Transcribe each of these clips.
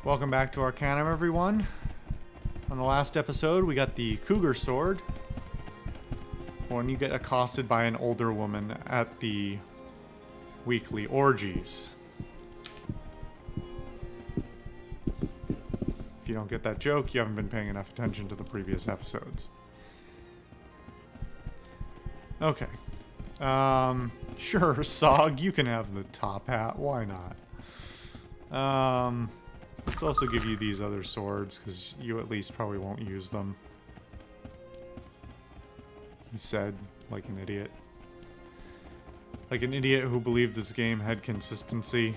Welcome back to Arcanum, everyone. On the last episode, we got the Cougar Sword. When you get accosted by an older woman at the weekly orgies. If you don't get that joke, you haven't been paying enough attention to the previous episodes. Okay. Sure, Sog, you can have the top hat. Why not? Let's also give you these other swords, because you at least probably won't use them. He said, like an idiot. Like an idiot who believed this game had consistency.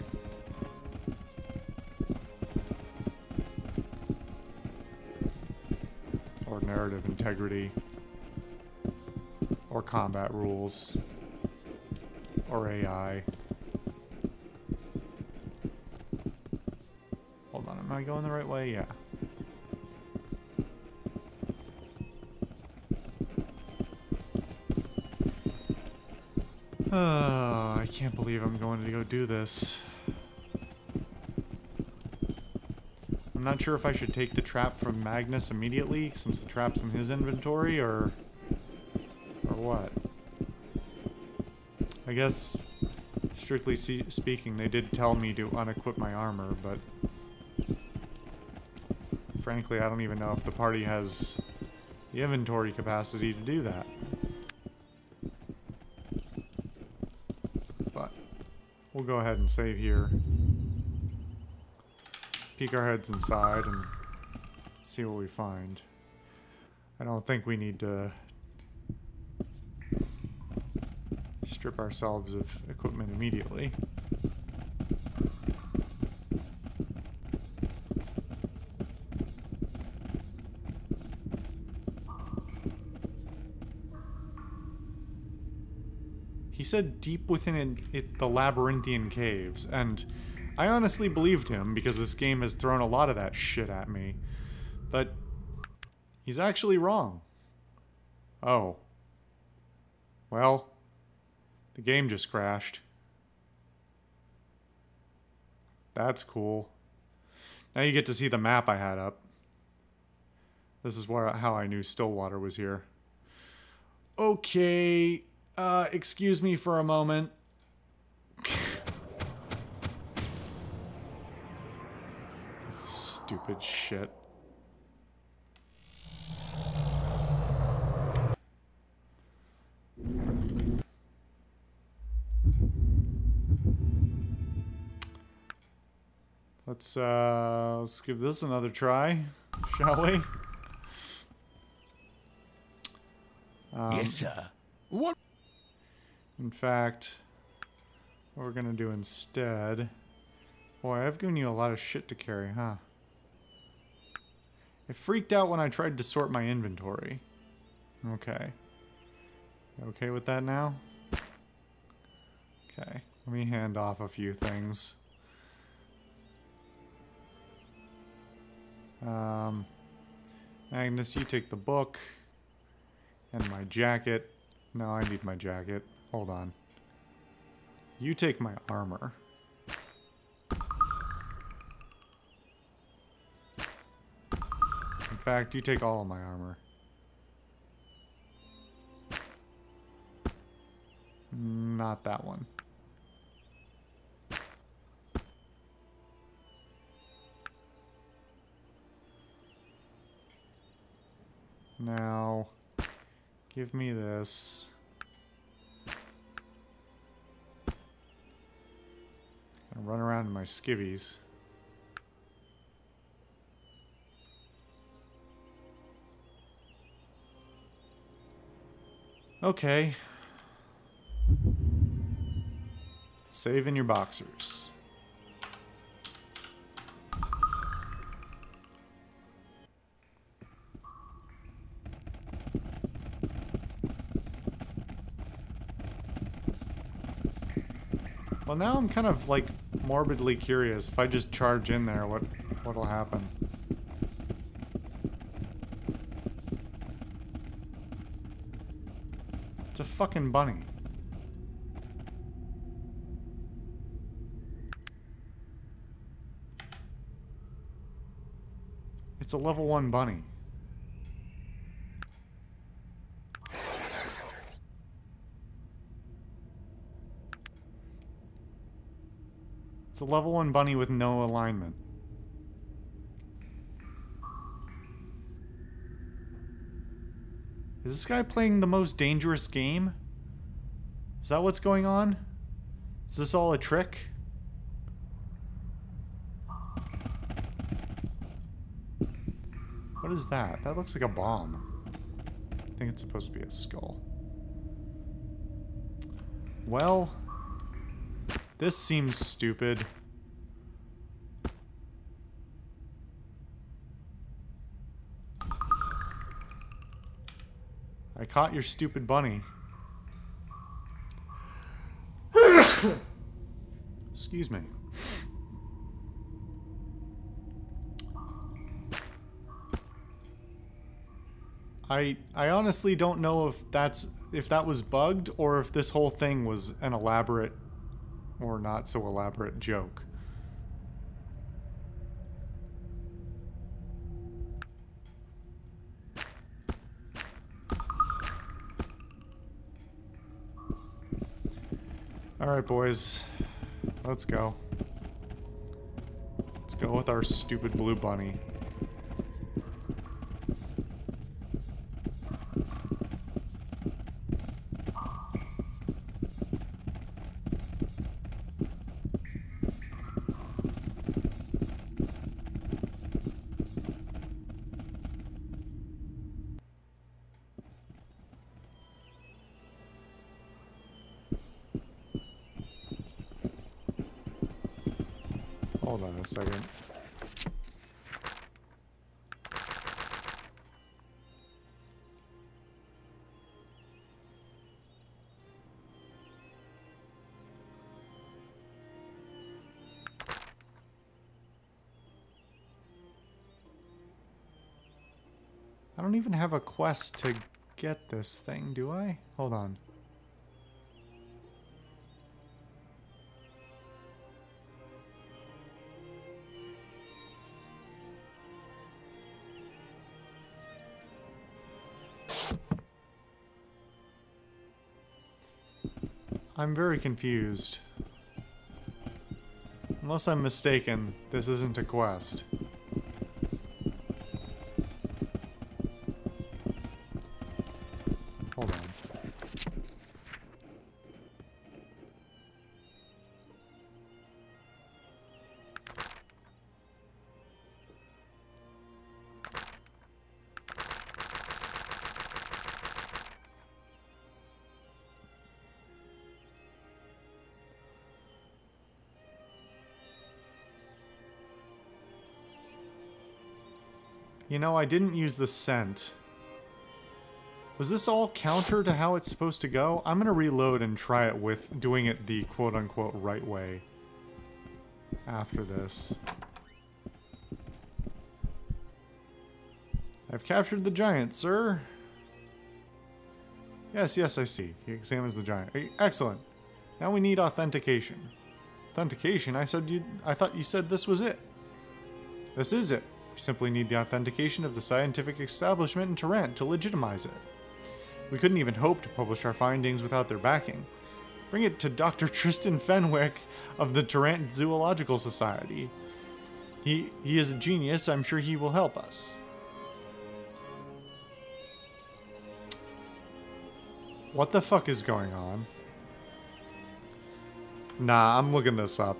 Or narrative integrity. Or combat rules. Or AI. Hold on, am I going the right way? Yeah. I can't believe I'm going to go do this. I'm not sure if I should take the trap from Magnus immediately, since the trap's in his inventory, or what. I guess, strictly speaking, they did tell me to unequip my armor, but frankly, I don't even know if the party has the inventory capacity to do that. But we'll go ahead and save here. Peek our heads inside and see what we find. I don't think we need to strip ourselves of equipment immediately. He said deep within the labyrinthian caves, and I honestly believed him because this game has thrown a lot of that shit at me. But he's actually wrong. Oh. Well, the game just crashed. That's cool. Now you get to see the map I had up. This is how I knew Stillwater was here. Okay. Excuse me for a moment. Stupid shit. Let's give this another try, shall we? Yes, sir. What? In fact, what we're gonna do instead... Boy, I've given you a lot of shit to carry, huh? It freaked out when I tried to sort my inventory. Okay. You okay with that now? Okay. Let me hand off a few things. Magnus, you take the book. And my jacket. No, I need my jacket. Hold on. You take my armor. In fact, you take all of my armor. Not that one. Now, give me this. Gonna run around in my skivvies. Okay. Save in your boxers. Well, now I'm kind of, like, morbidly curious. If I just charge in there, what'll happen? It's a fucking bunny. It's a level 1 bunny. It's a level 1 bunny with no alignment. Is this guy playing the most dangerous game? Is that what's going on? Is this all a trick? What is that? That looks like a bomb. I think it's supposed to be a skull. Well, this seems stupid. I caught your stupid bunny. Excuse me. I honestly don't know if that was bugged or if this whole thing was an elaborate or not so elaborate joke. Alright, boys. Let's go. Let's go with our stupid blue bunny. Hold on a second. I don't even have a quest to get this thing, do I? Hold on. I'm very confused. Unless I'm mistaken, this isn't a quest. Hold on. You know, I didn't use the scent. Was this all counter to how it's supposed to go? I'm gonna reload and try it with doing it the quote-unquote right way after this. I've captured the giant, sir. Yes, yes, I see. He examines the giant. Excellent. Now we need authentication. Authentication? I thought you said this was it. This is it. We simply need the authentication of the scientific establishment in Tarrant to legitimize it. We couldn't even hope to publish our findings without their backing. Bring it to Dr. Tristan Fenwick of the Tarrant Zoological Society. He is a genius. I'm sure he will help us. What the fuck is going on? Nah, I'm looking this up.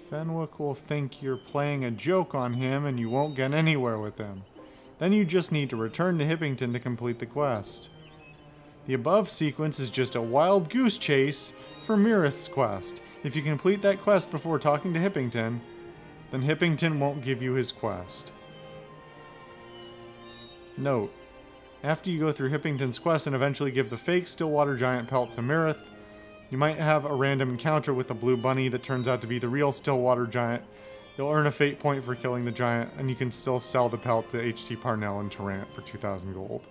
Fenwick will think you're playing a joke on him and you won't get anywhere with him. Then you just need to return to Hippington to complete the quest. The above sequence is just a wild goose chase for Mirith's quest. If you complete that quest before talking to Hippington, then Hippington won't give you his quest. Note: after you go through Hippington's quest and eventually give the fake Stillwater Giant pelt to Mirith, you might have a random encounter with a blue bunny that turns out to be the real Stillwater Giant. You'll earn a fate point for killing the giant, and you can still sell the pelt to H.T. Parnell and Tarrant for 2,000 gold.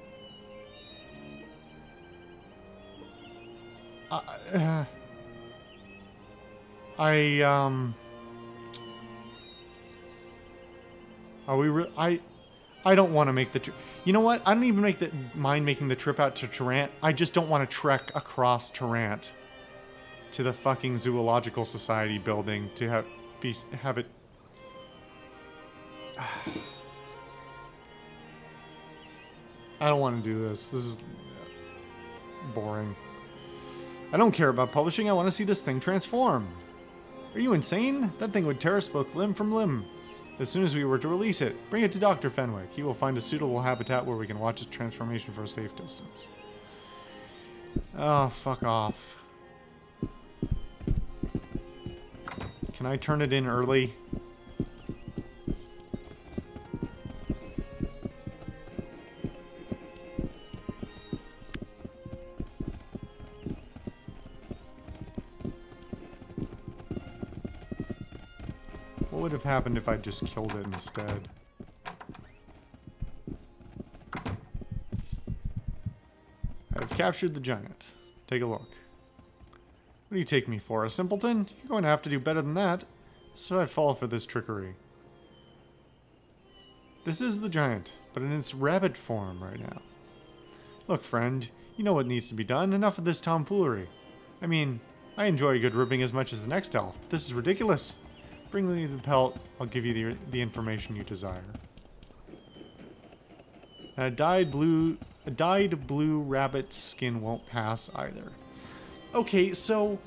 I don't want to make the trip. You know what? I don't even mind making the trip out to Tarrant. I just don't want to trek across Tarrant to the fucking Zoological Society building to have it. I don't want to do this. This is boring. I don't care about publishing. I want to see this thing transform. Are you insane? That thing would tear us both limb from limb. As soon as we were to release it, bring it to Dr. Fenwick. He will find a suitable habitat where we can watch its transformation for a safe distance. Oh, fuck off. Can I turn it in early? What would have happened if I just killed it instead? I've captured the giant. Take a look. What do you take me for, a simpleton? You're going to have to do better than that. So I fall for this trickery. This is the giant, but in its rabbit form right now. Look, friend, you know what needs to be done. Enough of this tomfoolery. I mean, I enjoy a good ribbing as much as the next elf, but this is ridiculous. Bring me the pelt. I'll give you the information you desire. A dyed blue rabbit's skin won't pass either. Okay, so,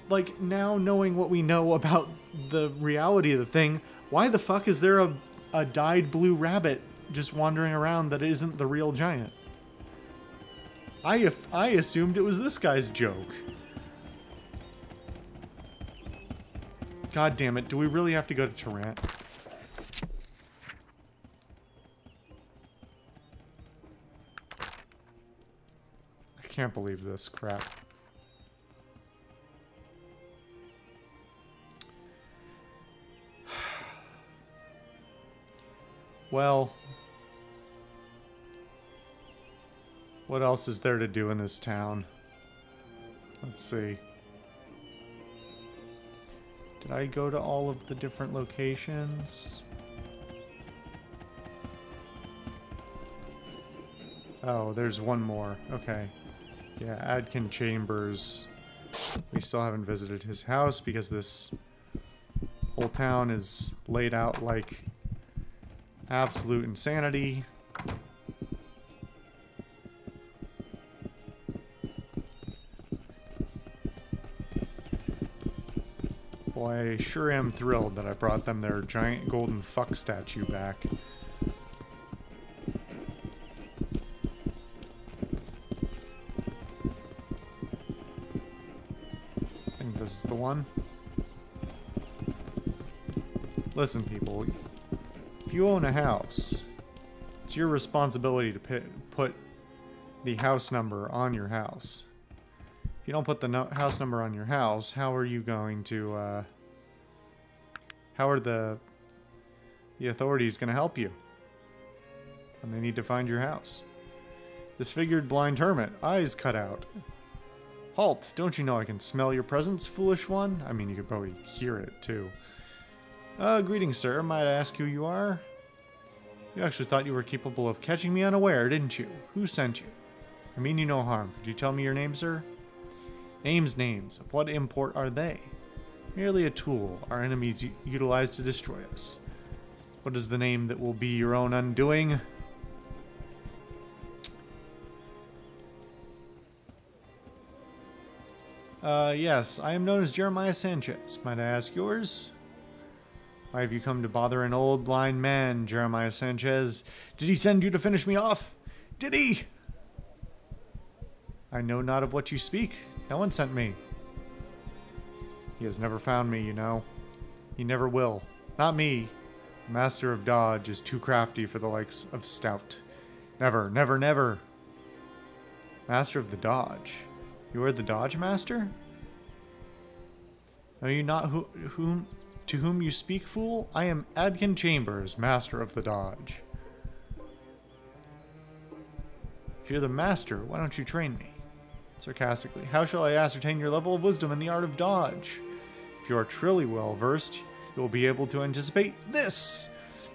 like, now knowing what we know about the reality of the thing, why the fuck is there a dyed blue rabbit just wandering around that isn't the real giant? I assumed it was this guy's joke. God damn it, do we really have to go to Tarrant? I can't believe this crap. Well, what else is there to do in this town? Let's see. Did I go to all of the different locations? Oh, there's one more. Okay. Yeah, Adkin Chambers. We still haven't visited his house because this whole town is laid out like absolute insanity. Boy, I sure am thrilled that I brought them their giant golden fuck statue back. I think this is the one. Listen, people. If you own a house, it's your responsibility to put the house number on your house. If you don't put the house number on your house, how are you going to, how are the authorities going to help you when they need to find your house? Disfigured blind hermit, eyes cut out. Halt, don't you know I can smell your presence, foolish one? I mean, you could probably hear it, too. Greetings, sir. Might I ask who you are? You actually thought you were capable of catching me unaware, didn't you? Who sent you? I mean you no harm. Could you tell me your name, sir? Names. Of what import are they? Merely a tool our enemies utilize to destroy us. What is the name that will be your own undoing? Yes, I am known as Jeremiah Sanchez. Might I ask yours? Why have you come to bother an old blind man, Jeremiah Sanchez? Did he send you to finish me off? Did he? I know not of what you speak. No one sent me. He has never found me, you know. He never will. Not me. The Master of Dodge is too crafty for the likes of Stout. Never, never, never. Master of the Dodge. You are the Dodge Master? Are you not to whom you speak, fool? I am Adkin Chambers, Master of the Dodge. If you're the Master, why don't you train me? Sarcastically, how shall I ascertain your level of wisdom in the art of dodge? If you are truly well versed, you will be able to anticipate this.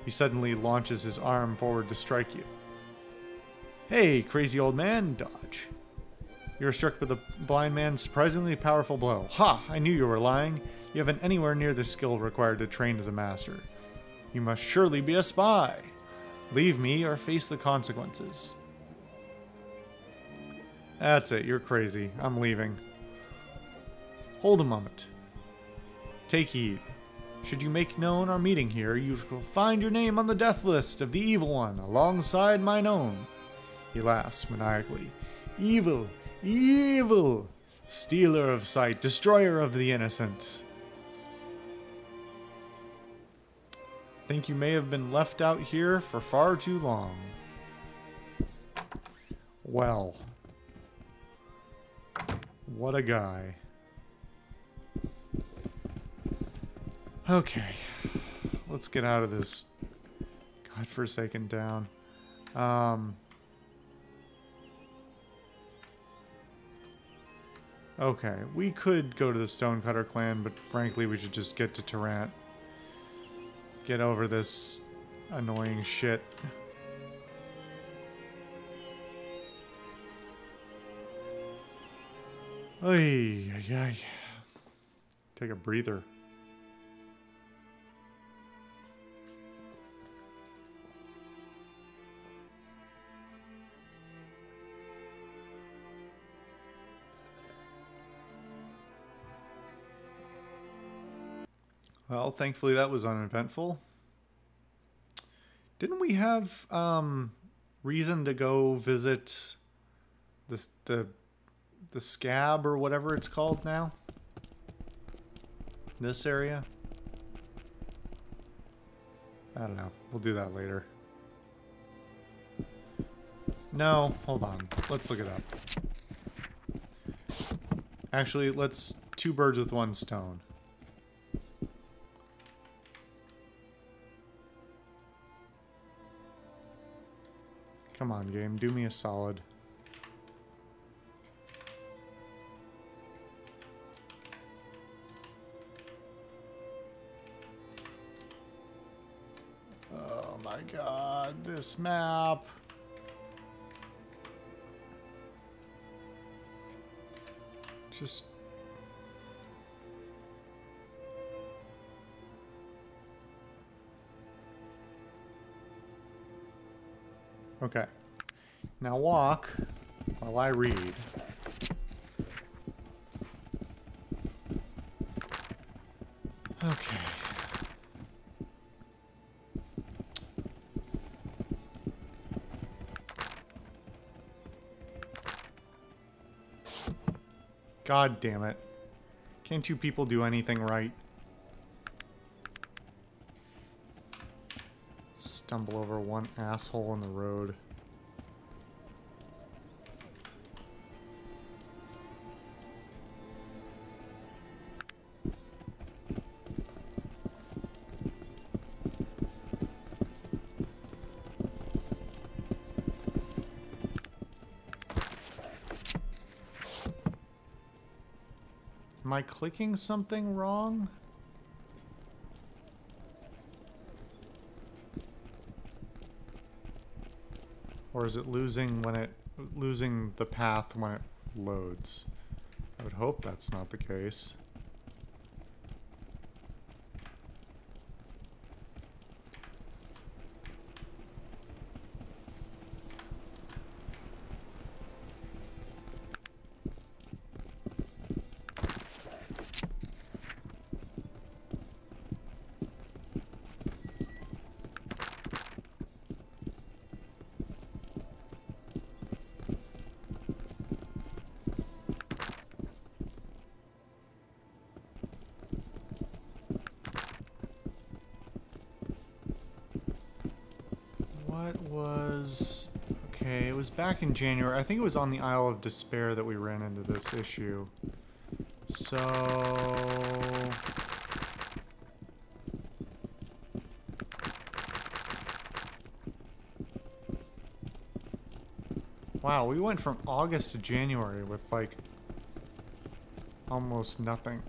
He suddenly launches his arm forward to strike you. Hey, crazy old man, dodge. You are struck with the blind man's surprisingly powerful blow. Ha! I knew you were lying. You haven't anywhere near the skill required to train as a master. You must surely be a spy. Leave me or face the consequences. That's it, you're crazy. I'm leaving. Hold a moment. Take heed. Should you make known our meeting here, you shall find your name on the death list of the evil one, alongside mine own. He laughs maniacally. Evil, evil! Stealer of sight, destroyer of the innocent. Think you may have been left out here for far too long. Well. What a guy. Okay. Let's get out of this godforsaken town. Okay, we could go to the Stonecutter clan, but frankly we should just get to Tarrant. Get over this annoying shit. Ay, ay, ay. Take a breather. Well, thankfully that was uneventful. Didn't we have reason to go visit the scab or whatever it's called now? This area? I don't know. We'll do that later. No, hold on. Let's look it up. Actually, let's two birds with one stone. Come on, game. Do me a solid. Oh my god, this map. Just... Okay. Now walk while I read. Okay. God damn it. Can't you people do anything right? Stumble over one asshole in the road. Am I clicking something wrong? Or is it losing the path when it loads? I would hope that's not the case. What was... Okay, it was back in January. I think it was on the Isle of Despair that we ran into this issue. So... Wow, we went from August to January with, like, almost nothing.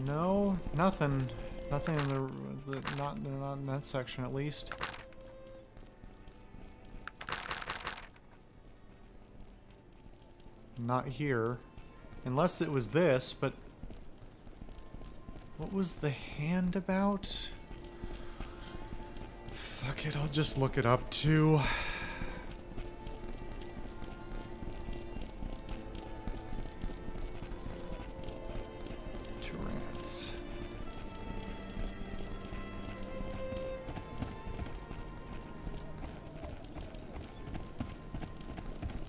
No, nothing. Nothing in the not in that section, at least. Not here. Unless it was this, but... What was the hand about? Fuck it, I'll just look it up too. Durant.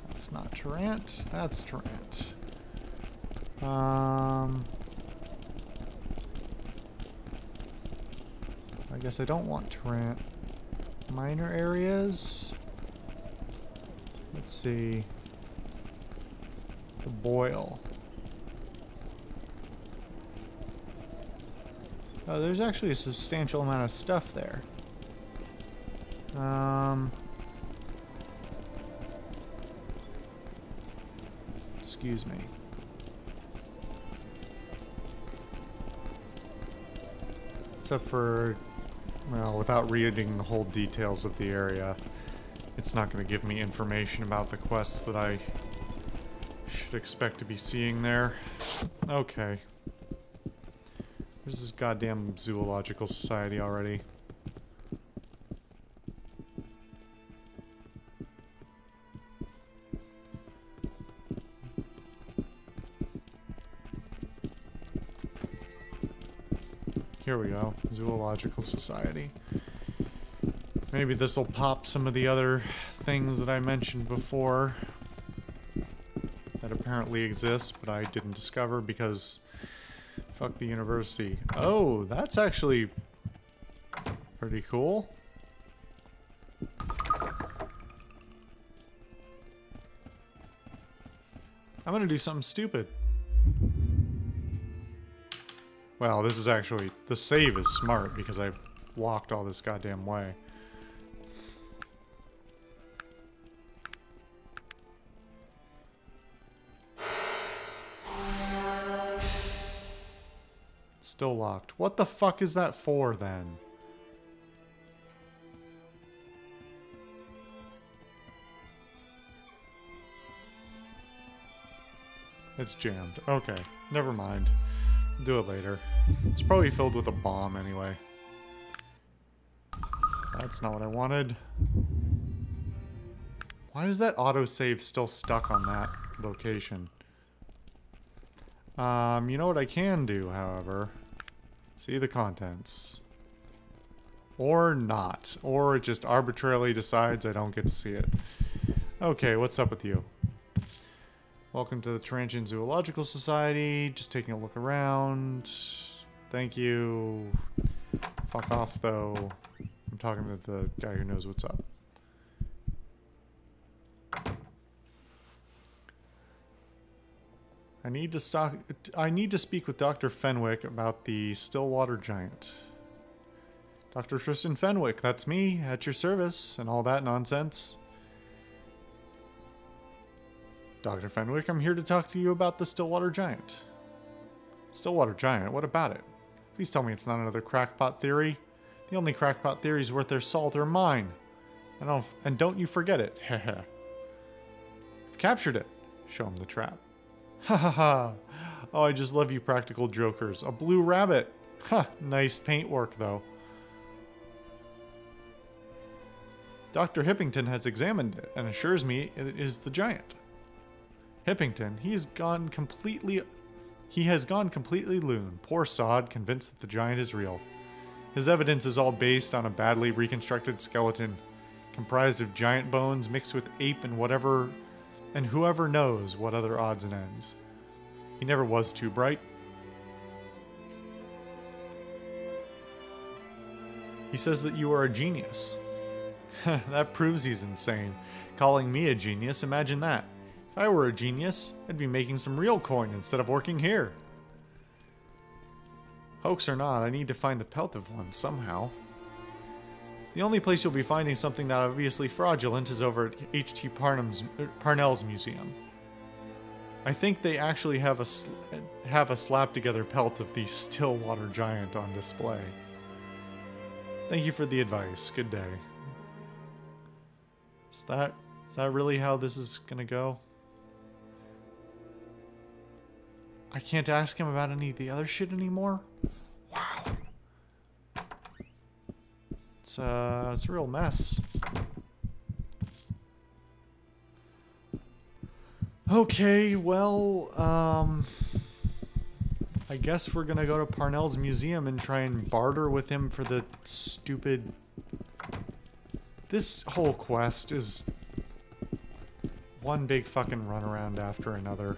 That's not Durant, that's Durant. I guess I don't want Durant. Minor areas. Let's see. The boil. Oh, there's actually a substantial amount of stuff there. Excuse me. Except for, well, without reading the whole details of the area, it's not going to give me information about the quests that I should expect to be seeing there. Okay. There's this goddamn zoological society already. Here we go. Zoological Society. Maybe this will pop some of the other things that I mentioned before that apparently exist, but I didn't discover because fuck the university. Oh, that's actually pretty cool. I'm gonna do something stupid. Well, this is actually... The save is smart because I walked all this goddamn way. Still locked. What the fuck is that for, then? It's jammed. Okay, never mind. Do it later. It's probably filled with a bomb anyway. That's not what I wanted. Why is that autosave still stuck on that location? You know what I can do, however? See the contents. Or not. Or it just arbitrarily decides I don't get to see it. Okay, what's up with you? Welcome to the Tarantian Zoological Society. Just taking a look around. Thank you. Fuck off, though. I'm talking to the guy who knows what's up. I need to speak with Dr. Fenwick about the Stillwater Giant. Dr. Tristan Fenwick, that's me, at your service, and all that nonsense. Dr. Fenwick, I'm here to talk to you about the Stillwater Giant. Stillwater Giant? What about it? Please tell me it's not another crackpot theory. The only crackpot theories worth their salt are mine. And don't you forget it. Heh. I've captured it. Show him the trap. Ha ha ha. Oh, I just love you practical jokers. A blue rabbit. Ha, nice paintwork though. Dr. Hippington has examined it and assures me it is the giant. Hippington, he has gone completely loon. Poor sod, convinced that the giant is real. His evidence is all based on a badly reconstructed skeleton comprised of giant bones mixed with ape and whatever, and whoever knows what other odds and ends. He never was too bright. He says that you are a genius. That proves he's insane. Calling me a genius, imagine that. If I were a genius, I'd be making some real coin instead of working here. Hoax or not, I need to find the pelt of one somehow. The only place you'll be finding something that obviously fraudulent is over at H.T. Parnell's museum. I think they actually have a slap-together pelt of the Stillwater Giant on display. Thank you for the advice. Good day. Is that really how this is gonna go? I can't ask him about any of the other shit anymore? Wow. It's a real mess. Okay, well, I guess we're gonna go to Parnell's museum and try and barter with him for the stupid... This whole quest is one big fucking runaround after another.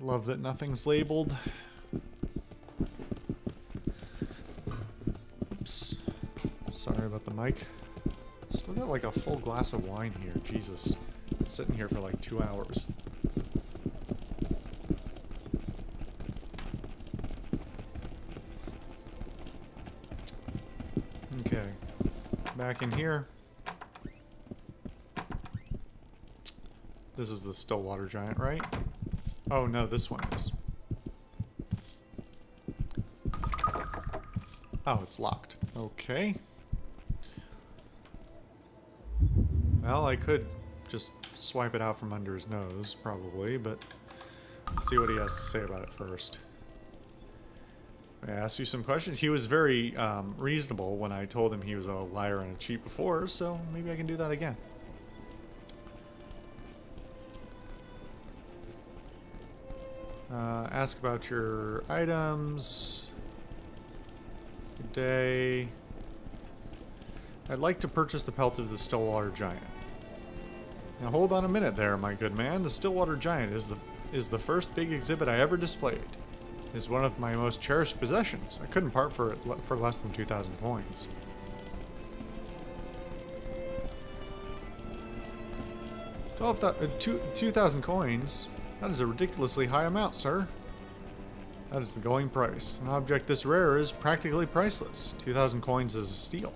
I love that nothing's labeled. Oops. Sorry about the mic. Still got like a full glass of wine here. Jesus. I'm sitting here for like 2 hours. Okay. Back in here. This is the Stillwater Giant, right? Oh no, this one is. Oh, it's locked. Okay. Well, I could just swipe it out from under his nose, probably, but let's see what he has to say about it first. I asked you some questions. He was very reasonable when I told him he was a liar and a cheat before, so maybe I can do that again. Ask about your items. Good day. I'd like to purchase the pelt of the Stillwater Giant. Now hold on a minute there, my good man. The Stillwater Giant is the first big exhibit I ever displayed. It's one of my most cherished possessions. I couldn't part for it for less than 2,000 coins. Uh, 2,000 coins? That is a ridiculously high amount, sir. That is the going price. An object this rare is practically priceless. 2,000 coins is a steal.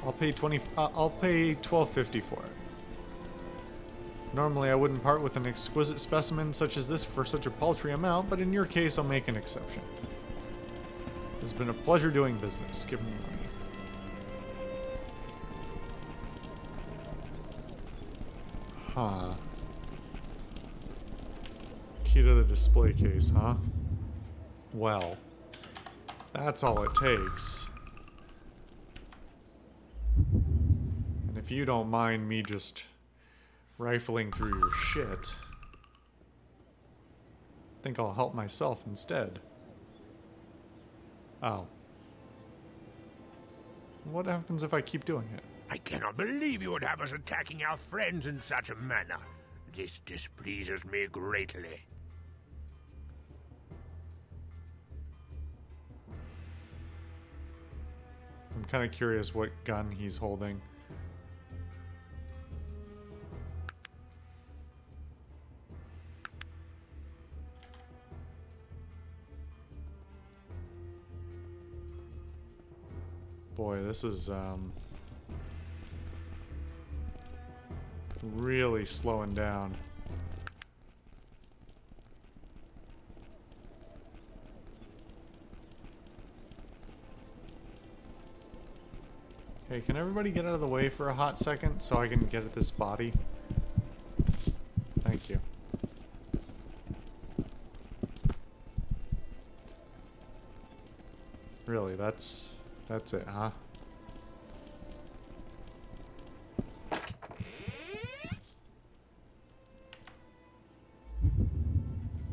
I'll pay $12.50 for it. Normally I wouldn't part with an exquisite specimen such as this for such a paltry amount, but in your case I'll make an exception. It's been a pleasure doing business. Give me the money. Huh. Key to the display case, huh? Well, that's all it takes. And if you don't mind me just rifling through your shit, I think I'll help myself instead. Oh. What happens if I keep doing it? I cannot believe you would have us attacking our friends in such a manner. This displeases me greatly. I'm kind of curious what gun he's holding. Boy, this is really slowing down. Hey, can everybody get out of the way for a hot second so I can get at this body? Thank you. Really, that's it, huh?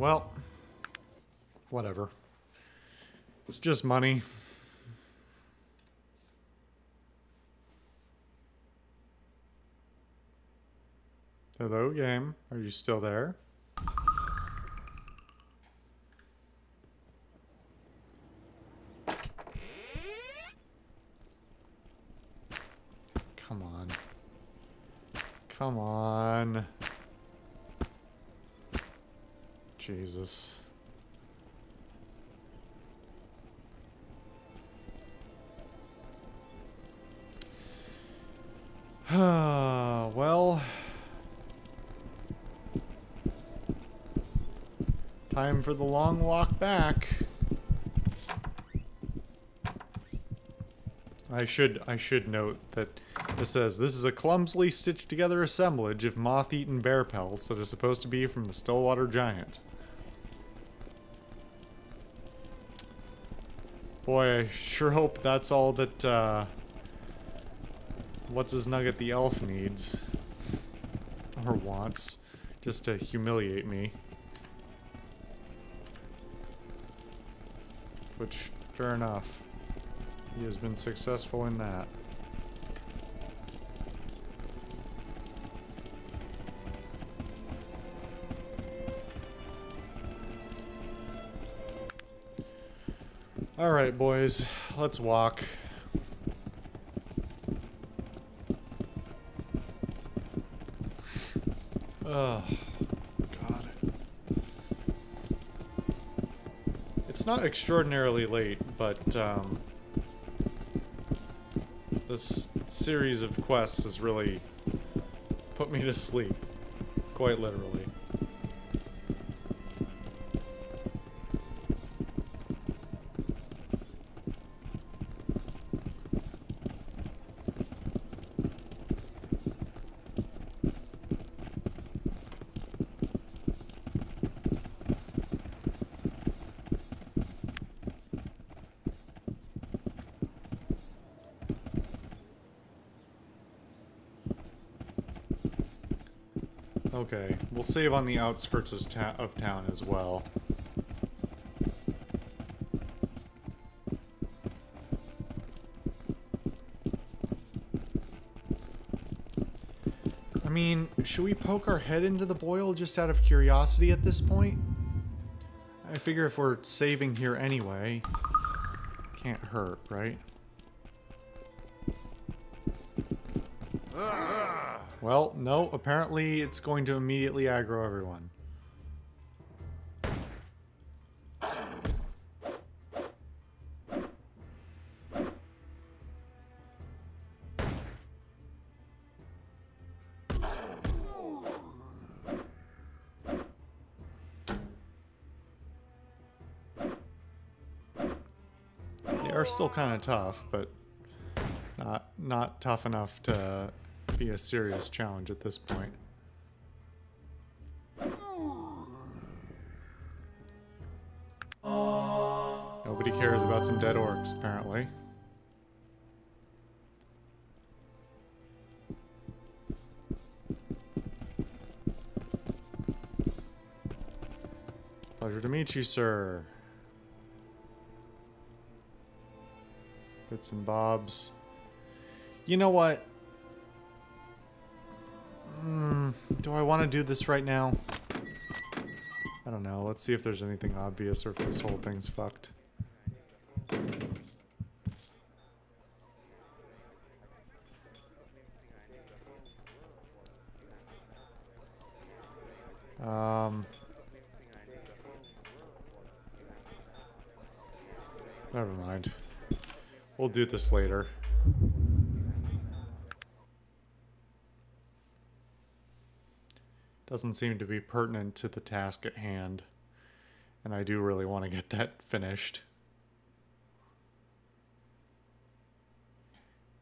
well, whatever. It's just money. Hello, game. Are you still there? Come on. Come on. Jesus. Well, time for the long walk back. I should note that it says this is a clumsily stitched together assemblage of moth-eaten bear pelts that is supposed to be from the Stillwater Giant. Boy, I sure hope that's all that What's-his-nugget the elf needs. Or wants. Just to humiliate me. Which, fair enough. He has been successful in that. Alright, boys. Let's walk. Oh, God. It's not extraordinarily late, but, this series of quests has really put me to sleep. Quite literally. Okay, we'll save on the outskirts of town as well. I mean, should we poke our head into the boil just out of curiosity at this point? I figure if we're saving here anyway, can't hurt, right? Well, no, apparently it's going to immediately aggro everyone. They are still kind of tough, but not tough enough to be a serious challenge at this point. Nobody cares about some dead orcs, apparently. Pleasure to meet you, sir. Bits and bobs. You know what? Do I want to do this right now? I don't know. Let's see if there's anything obvious or if this whole thing's fucked. Never mind. We'll do this later. Doesn't seem to be pertinent to the task at hand. And I do really want to get that finished.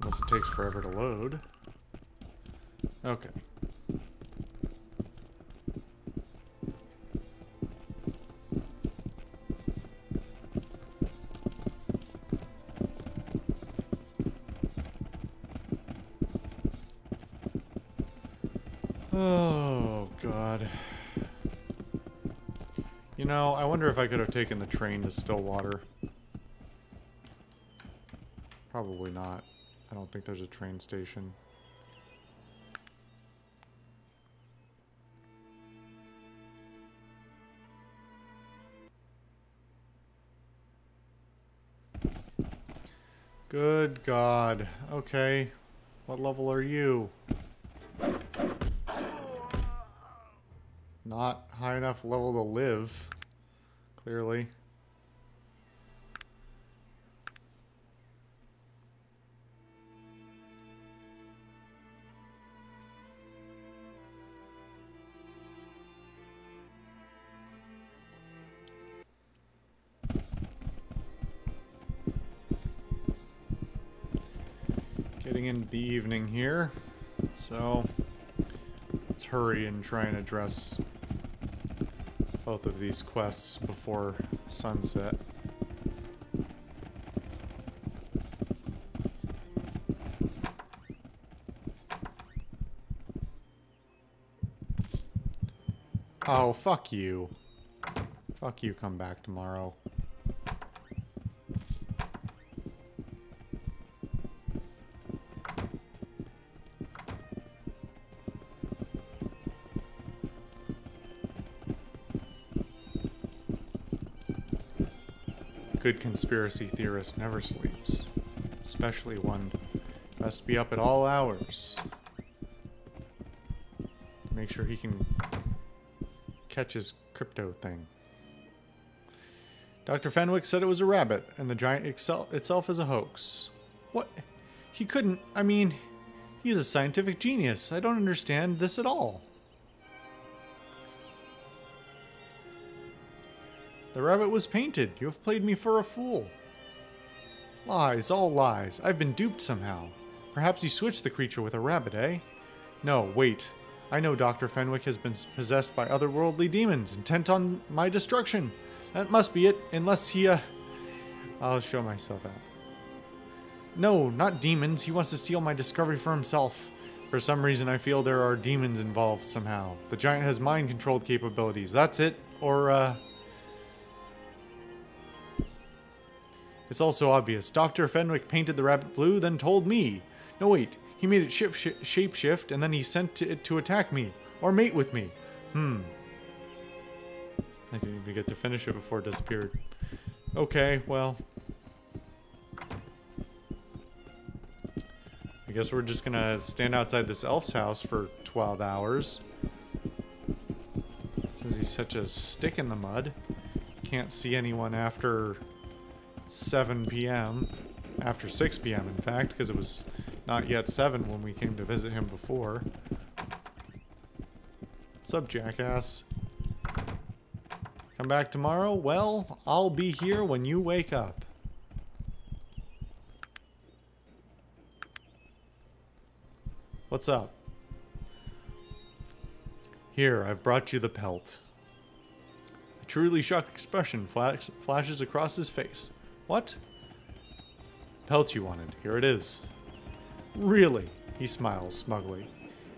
Unless it takes forever to load. Okay. Oh, God. You You know, I wonder if I could have taken the train to Stillwater. Probably not. I don't think there's a train station. Good God. Okay. What level are you? Not high enough level to live. Clearly. Getting into the evening here, so let's hurry and try and address both of these quests before sunset. Oh, fuck you. Fuck you, come back tomorrow. Good conspiracy theorist never sleeps. Especially one who has to be up at all hours. Make sure he can catch his crypto thing. Dr. Fenwick said it was a rabbit, and the giant itself is a hoax. What? He couldn't... I mean, he's a scientific genius. I don't understand this at all. The rabbit was painted. You have played me for a fool. Lies, all lies. I've been duped somehow. Perhaps you switched the creature with a rabbit, eh? No, wait. I know Dr. Fenwick has been possessed by otherworldly demons, intent on my destruction. That must be it, unless he, I'll show myself out. No, not demons. He wants to steal my discovery for himself. For some reason, I feel there are demons involved somehow. The giant has mind-controlled capabilities. That's it. Or, It's also obvious. Dr. Fenwick painted the rabbit blue, then told me. No, wait. He made it shapeshift, and then he sent it to attack me. Or mate with me. I didn't even get to finish it before it disappeared. Okay, well. I guess we're just gonna stand outside this elf's house for 12 hours. Since he's such a stick in the mud. Can't see anyone after 7 p.m. After 6 p.m. in fact, because it was not yet 7 when we came to visit him before. What's up, jackass? Come back tomorrow? Well, I'll be here when you wake up. What's up? Here, I've brought you the pelt. A truly shocked expression flashes across his face. What? Pelt you wanted. Here it is. Really? He smiles smugly.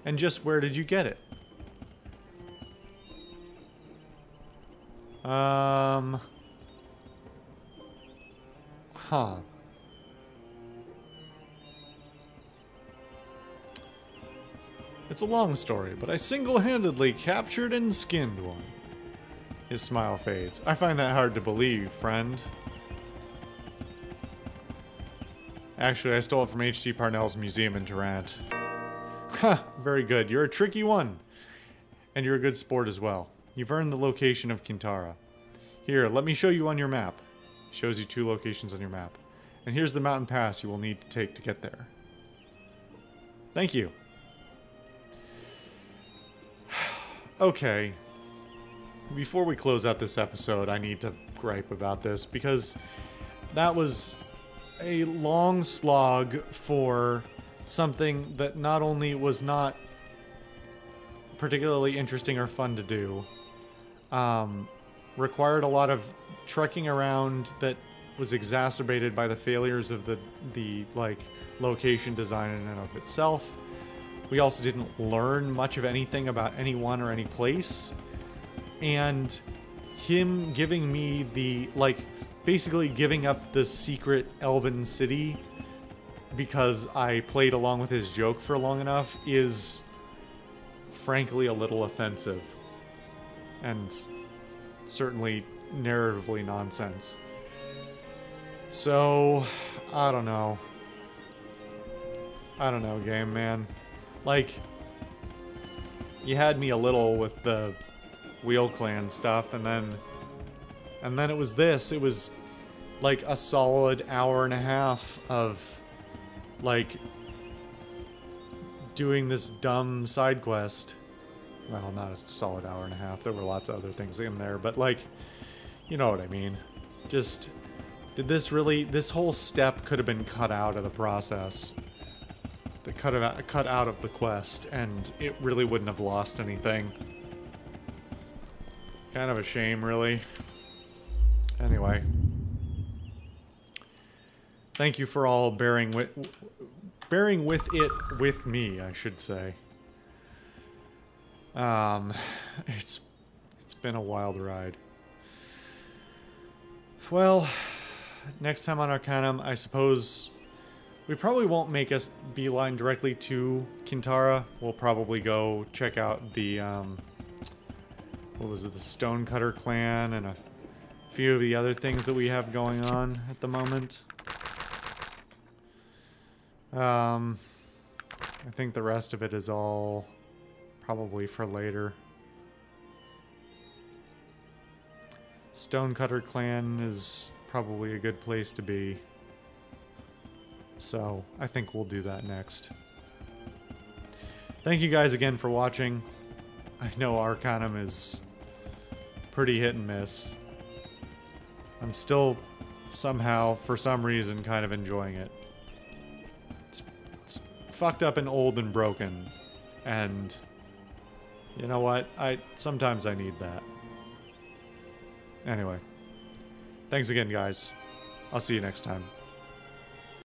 And just where did you get it? Huh. It's a long story, but I single-handedly captured and skinned one. His smile fades. I find that hard to believe, friend. Actually, I stole it from H.C. Parnell's museum in Tarrant. Ha! Very good. You're a tricky one. And you're a good sport as well. You've earned the location of Kintara. Here, let me show you on your map. Shows you 2 locations on your map. And here's the mountain pass you will need to take to get there. Thank you. Okay. Before we close out this episode, I need to gripe about this because that was a long slog for something that not only was not particularly interesting or fun to do, required a lot of trekking around that was exacerbated by the failures of the like location design in and of itself. We also didn't learn much of anything about anyone or any place, and him giving me the, like, basically giving up the secret elven city because I played along with his joke for long enough is frankly a little offensive. And certainly narratively nonsense. So, I don't know. I don't know, game, man. Like, you had me a little with the Wheel Clan stuff, and then it was this. It was like a solid hour and a half of, like, doing this dumb side quest. Well, not a solid hour and a half. There were lots of other things in there, but, like, you know what I mean. Just, did this really... This whole step could have been cut out of the process. Cut out of the quest, and it really wouldn't have lost anything. Kind of a shame, really. Anyway. Thank you for all bearing with it with me, I should say. It's been a wild ride. Well, next time on Arcanum, I suppose we probably won't make us beeline directly to Kintara. We'll probably go check out the, what was it, the Stonecutter clan and a few of the other things that we have going on at the moment. I think the rest of it is all probably for later. Stonecutter clan is probably a good place to be. So, I think we'll do that next. Thank you guys again for watching. I know Arcanum is pretty hit and miss. I'm still, somehow, for some reason, kind of enjoying it. It's fucked up and old and broken. And, you know what? Sometimes I need that. Anyway. Thanks again, guys. I'll see you next time.